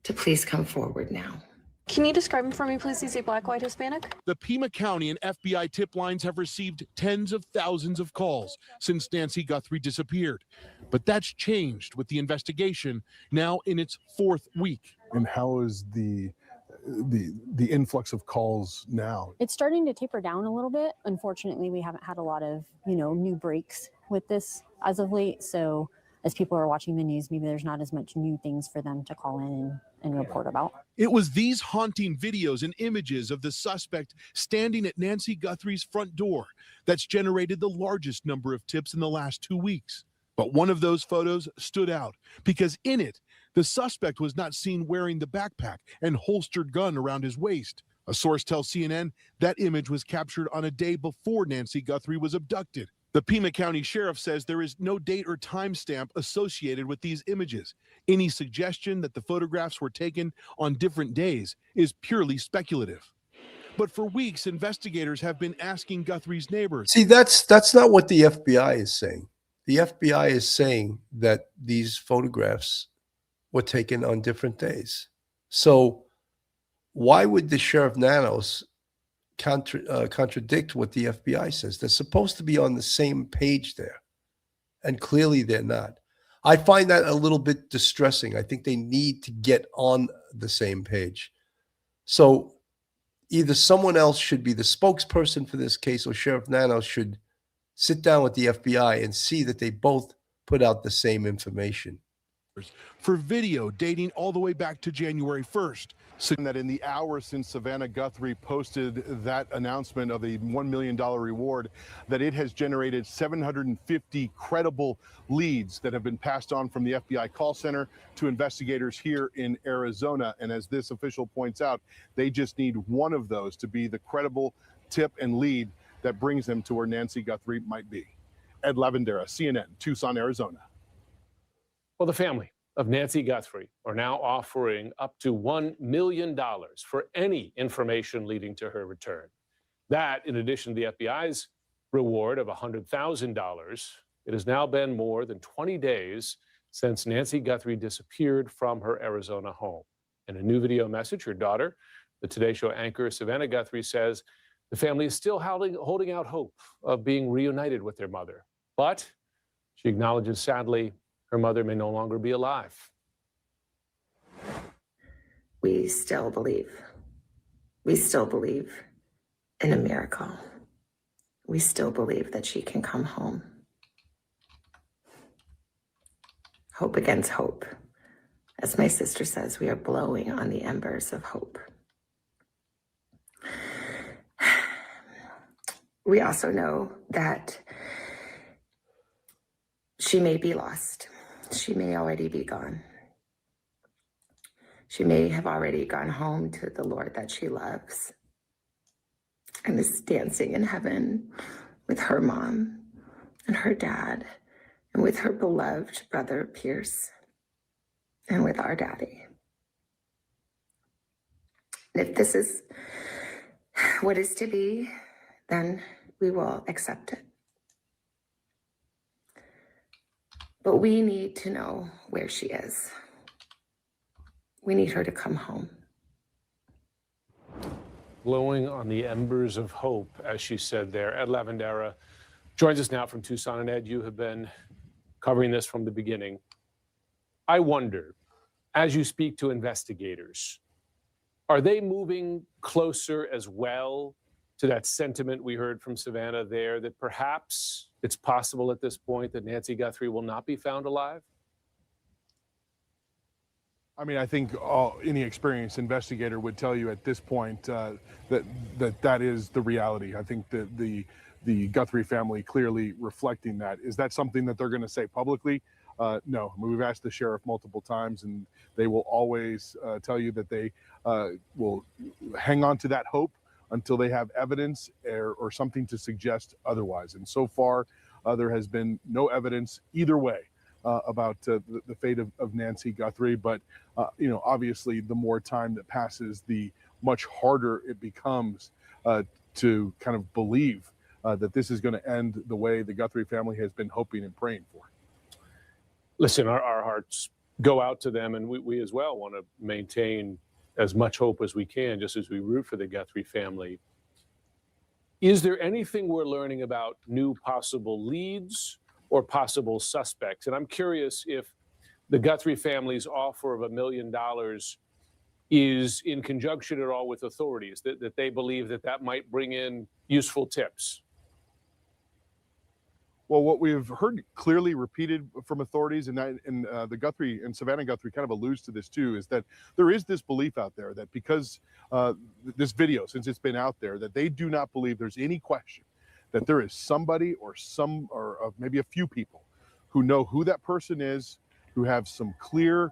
to please come forward now. Can you describe him for me, please? Is he black, white, Hispanic? The Pima County and FBI tip lines have received tens of thousands of calls since Nancy Guthrie disappeared. But that's changed with the investigation now in its fourth week. And how is the the influx of calls now? It's starting to taper down a little bit. Unfortunately, we haven't had a lot of, new breaks with this as of late. So as people are watching the news, maybe there's not as much new things for them to call in and report about. It was these haunting videos and images of the suspect standing at Nancy Guthrie's front door that's generated the largest number of tips in the last 2 weeks. But one of those photos stood out because in it, the suspect was not seen wearing the backpack and holstered gun around his waist. A source tells CNN that image was captured on a day before Nancy Guthrie was abducted. The Pima County Sheriff says there is no date or timestamp associated with these images. Any suggestion that the photographs were taken on different days is purely speculative. But for weeks, investigators have been asking Guthrie's neighbors. See, that's not what the FBI is saying. The FBI is saying that these photographs were taken on different days. So why would the Sheriff Nanos contradict what the FBI says? They're supposed to be on the same page there, and clearly they're not. I find that a little bit distressing. I think they need to get on the same page. So either someone else should be the spokesperson for this case, or Sheriff Nanos should sit down with the FBI and see that they both put out the same information. For video dating all the way back to January 1st. That in the hours since Savannah Guthrie posted that announcement of a $1 million reward, that it has generated 750 credible leads that have been passed on from the FBI call center to investigators here in Arizona. And as this official points out, they just need one of those to be the credible tip and lead that brings them to where Nancy Guthrie might be. Ed Lavandera, CNN, Tucson, Arizona. Well, the family of Nancy Guthrie are now offering up to $1 million for any information leading to her return. That, in addition to the FBI's reward of $100,000, it has now been more than 20 days since Nancy Guthrie disappeared from her Arizona home. In a new video message, her daughter, the Today Show anchor Savannah Guthrie, says the family is still holding out hope of being reunited with their mother. But she acknowledges, sadly, her mother may no longer be alive. We still believe. We still believe in a miracle. We still believe that she can come home. Hope against hope. As my sister says, we are blowing on the embers of hope. We also know that she may be lost. She may already be gone. She may have already gone home to the Lord that she loves and is dancing in heaven with her mom and her dad and with her beloved brother Pierce and with our daddy. And if this is what is to be, then we will accept it. But we need to know where she is. We need her to come home. Blowing on the embers of hope, as she said there. Ed Lavandera joins us now from Tucson. And Ed, you have been covering this from the beginning. I wonder, as you speak to investigators, are they moving closer as well to that sentiment we heard from Savannah there, that perhaps it's possible at this point that Nancy Guthrie will not be found alive? I mean, I think any experienced investigator would tell you at this point that is the reality. I think that the Guthrie family clearly reflecting that. Is that something that they're going to say publicly? No. I mean, we've asked the sheriff multiple times, and they will always tell you that they will hang on to that hope until they have evidence or something to suggest otherwise. And so far, there has been no evidence either way about the fate of Nancy Guthrie. But, obviously, the more time that passes, the much harder it becomes to kind of believe that this is going to end the way the Guthrie family has been hoping and praying for. Listen, our hearts go out to them, and we as well want to maintain as much hope as we can, just as we root for the Guthrie family. Is there anything we're learning about new possible leads or possible suspects? And I'm curious if the Guthrie family's offer of $1 million is in conjunction at all with authorities, that they believe that might bring in useful tips? Well, what we've heard clearly repeated from authorities, and the Guthrie and Savannah Guthrie kind of alludes to this too, is that there is this belief out there that because this video, since it's been out there, that they do not believe there's any question that there is somebody or maybe a few people who know who that person is, who have some clear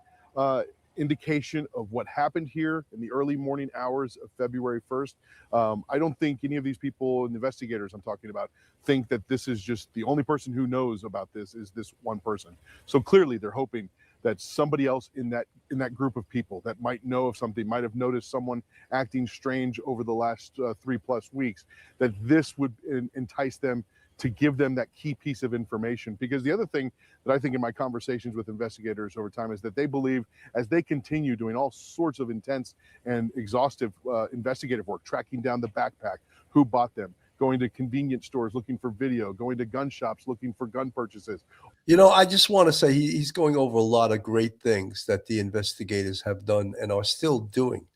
indication of what happened here in the early morning hours of February 1st. I don't think any of these people and investigators I'm talking about think that this is just the only person who knows about this is this one person. So clearly they're hoping that somebody else in that group of people that might know of something, might have noticed someone acting strange over the last 3+ weeks, that this would entice them to give them that key piece of information. Because the other thing that I think in my conversations with investigators over time is that they believe, as they continue doing all sorts of intense and exhaustive investigative work, tracking down the backpack, who bought them, going to convenience stores looking for video, going to gun shops looking for gun purchases. You know, I just want to say he's going over a lot of great things that the investigators have done and are still doing.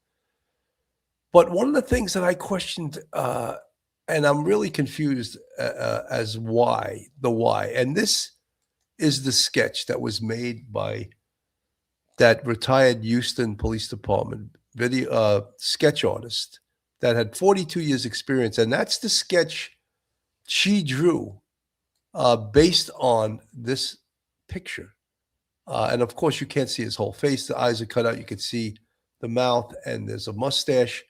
But one of the things that I questioned, and I'm really confused as why. And this is the sketch that was made by that retired Houston Police Department video sketch artist that had 42 years experience. And that's the sketch she drew based on this picture. And of course, you can't see his whole face. The eyes are cut out. You can see the mouth and there's a mustache.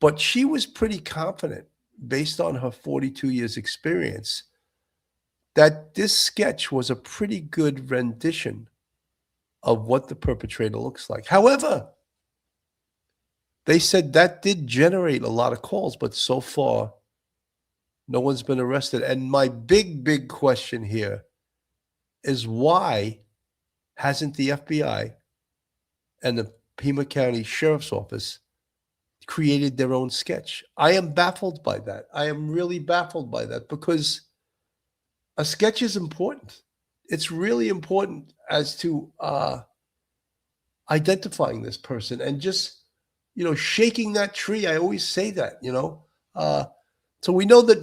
But she was pretty confident, based on her 42 years experience, that this sketch was a pretty good rendition of what the perpetrator looks like. However, they said that did generate a lot of calls, but so far, no one's been arrested. And my big question here is, why hasn't the FBI and the Pima County Sheriff's Office created their own sketch? I am baffled by that. I am really baffled by that, because a sketch is important. It's really important as to identifying this person and just, shaking that tree. I always say that, So we know that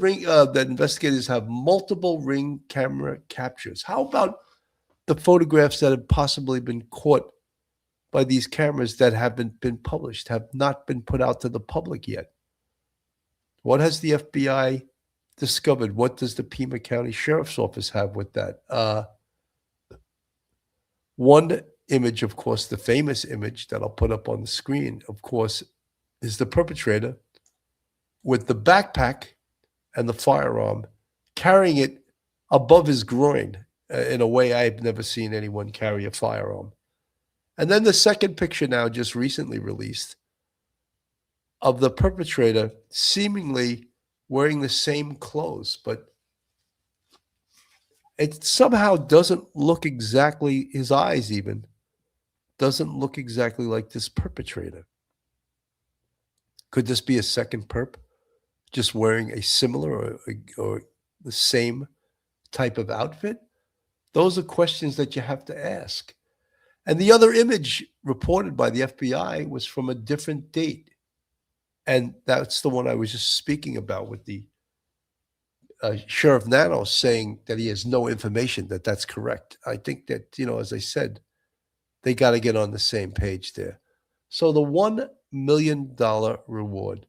that investigators have multiple Ring camera captures. How about the photographs that have possibly been caught by these cameras that haven't been published, have not been put out to the public yet? What has the FBI discovered? What does the Pima County Sheriff's Office have with that? One image, of course, the famous image that I'll put up on the screen, of course, is the perpetrator with the backpack and the firearm, carrying it above his groin in a way I've never seen anyone carry a firearm. And then the second picture, now just recently released, of the perpetrator seemingly wearing the same clothes, but it somehow doesn't look exactly, his eyes even, doesn't look exactly like this perpetrator. Could this be a second perp just wearing a similar or the same type of outfit? Those are questions that you have to ask. And the other image reported by the FBI was from a different date. And that's the one I was just speaking about, with the Sheriff Nano saying that he has no information that that's correct. I think that, as I said, they got to get on the same page there. So the $1 million reward.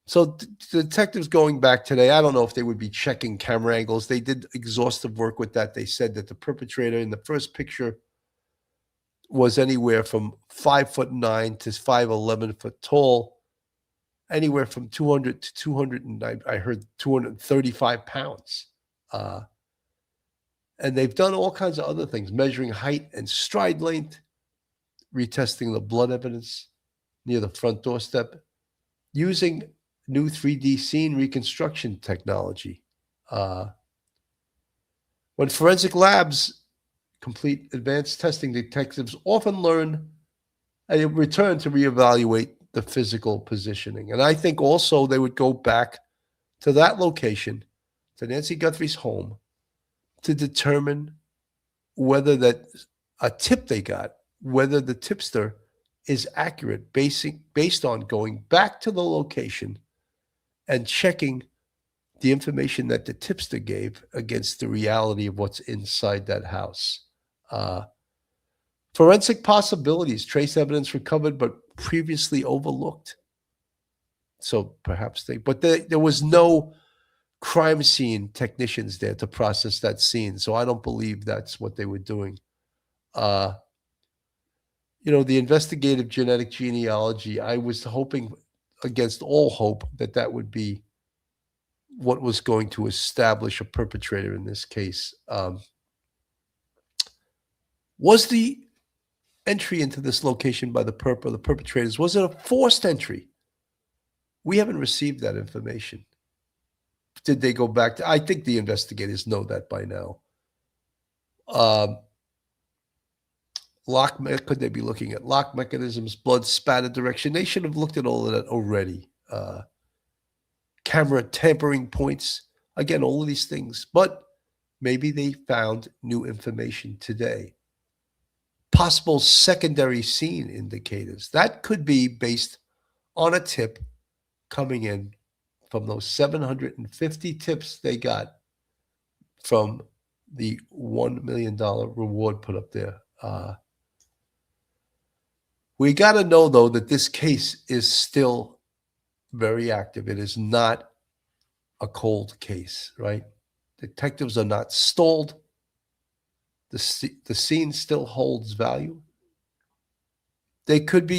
So the detectives going back today, I don't know if they would be checking camera angles. They did exhaustive work with that. They said that the perpetrator in the first picture was anywhere from 5'9" to 5'11" tall, anywhere from 200 to 200, and I heard 235 pounds. And they've done all kinds of other things, measuring height and stride length, retesting the blood evidence near the front doorstep, using new 3D scene reconstruction technology. When forensic labs complete advanced testing, detectives often learn and return to reevaluate the physical positioning. And I think also they would go back to that location, to Nancy Guthrie's home, to determine whether that a tip they got, whether the tipster is accurate based on going back to the location and checking the information that the tipster gave against the reality of what's inside that house. Forensic possibilities, trace evidence recovered but previously overlooked. So perhaps there was no crime scene technicians there to process that scene. So I don't believe that's what they were doing. The investigative genetic genealogy, I was hoping against all hope that would be what was going to establish a perpetrator in this case. Was the entry into this location by the perpetrators, was it a forced entry? We haven't received that information. Did they go back to, I think the investigators know that by now. Could they be looking at lock mechanisms, blood spatter direction? They should have looked at all of that already. Camera tampering points. Again, all of these things. But maybe they found new information today. Possible secondary scene indicators. That could be based on a tip coming in from those 750 tips they got from the $1 million reward put up there. We got to know, though, that this case is still very active. It is not a cold case, right? Detectives are not stalled. The scene still holds value. They could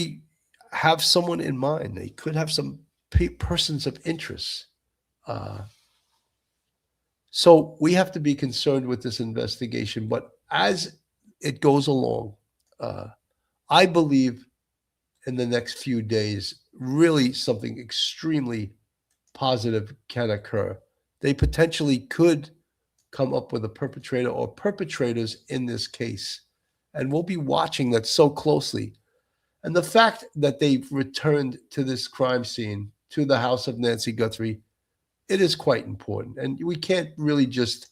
have someone in mind. They could have some persons of interest. So we have to be concerned with this investigation. But as it goes along, I believe in the next few days, really something extremely positive can occur. They potentially could come up with a perpetrator or perpetrators in this case. And we'll be watching that so closely. And the fact that they've returned to this crime scene, to the house of Nancy Guthrie, it is quite important. And we can't really just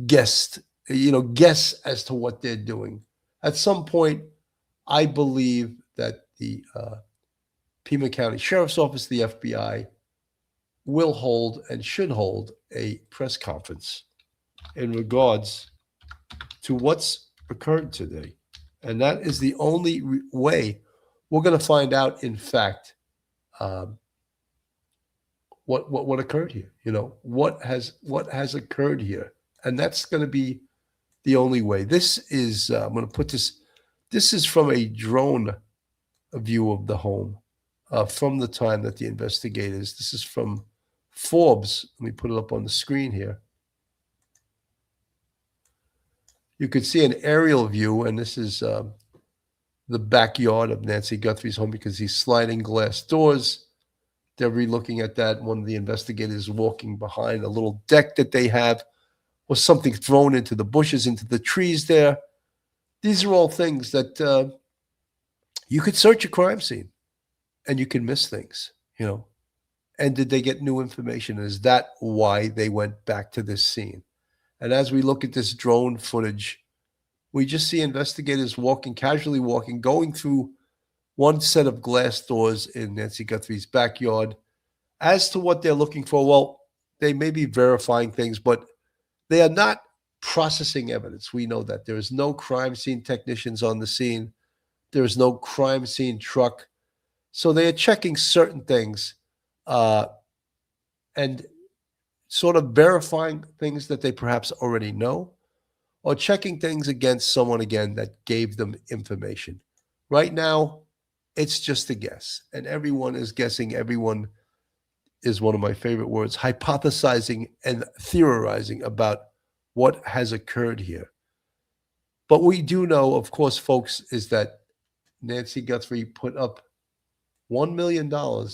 guess as to what they're doing. At some point, I believe that the Pima County Sheriff's Office, the FBI, will hold and should hold a press conference in regards to what's occurred today. And that is the only way we're going to find out, in fact, what occurred here. What has occurred here. And that's going to be the only way. This is, I'm going to put this is from a drone view of the home from the time that the investigators, this is from Forbes. Let me put it up on the screen here. You could see an aerial view, and this is the backyard of Nancy Guthrie's home because these sliding glass doors. They're re-looking at that. One of the investigators walking behind a little deck that they have, or something thrown into the bushes, into the trees there. These are all things that you could search a crime scene and you can miss things, And did they get new information? Is that why they went back to this scene? And as we look at this drone footage, we just see investigators casually walking, going through one set of glass doors in Nancy Guthrie's backyard. As to what they're looking for, well, they may be verifying things, but they are not processing evidence. We know that. There is no crime scene technicians on the scene. There is no crime scene truck. So they are checking certain things and sort of verifying things that they perhaps already know, or checking things against someone, again, that gave them information. Right now, it's just a guess, and everyone is guessing. Everyone is one of my favorite words, hypothesizing and theorizing about what has occurred here. But we do know, of course, folks, is that Nancy Guthrie put up $1 million to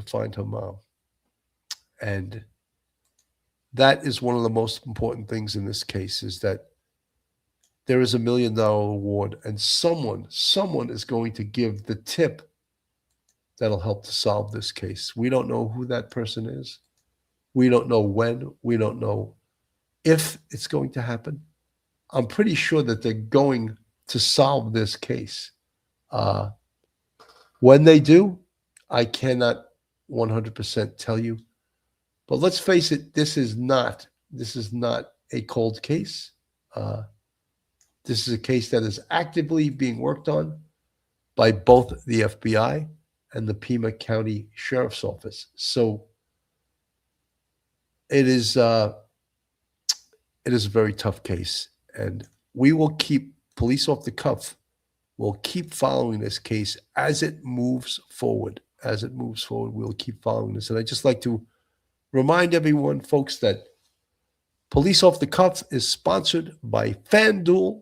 find her mom. And that is one of the most important things in this case, is that there is $1 million reward, and someone is going to give the tip that'll help to solve this case. We don't know who that person is. We don't know when. We don't know if it's going to happen. I'm pretty sure that they're going to solve this case. When they do, I cannot 100% tell you. But let's face it, this is not a cold case. This is a case that is actively being worked on by both the FBI and the Pima County Sheriff's Office. So it is a very tough case, and we will keep Police Off the Cuff. We'll keep following this case as it moves forward. As it moves forward, we'll keep following this. And I'd just like to remind everyone, folks, that Police Off the Cuff is sponsored by FanDuel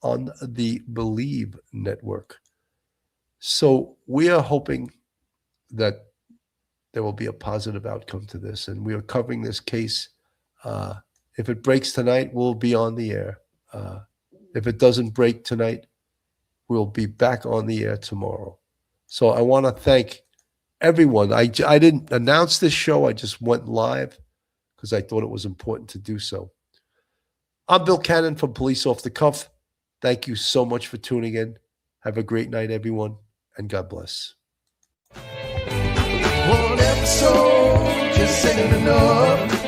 on the Believe network. So we are hoping that there will be a positive outcome to this, and we are covering this case. If it breaks tonight, we'll be on the air. If it doesn't break tonight, we'll be back on the air tomorrow. So I want to thank everyone. I didn't announce this show. I just went live because I thought it was important to do so. I'm Bill Cannon from Police Off the Cuff. Thank you so much for tuning in. Have a great night, everyone, and God bless. One episode just ain't enough.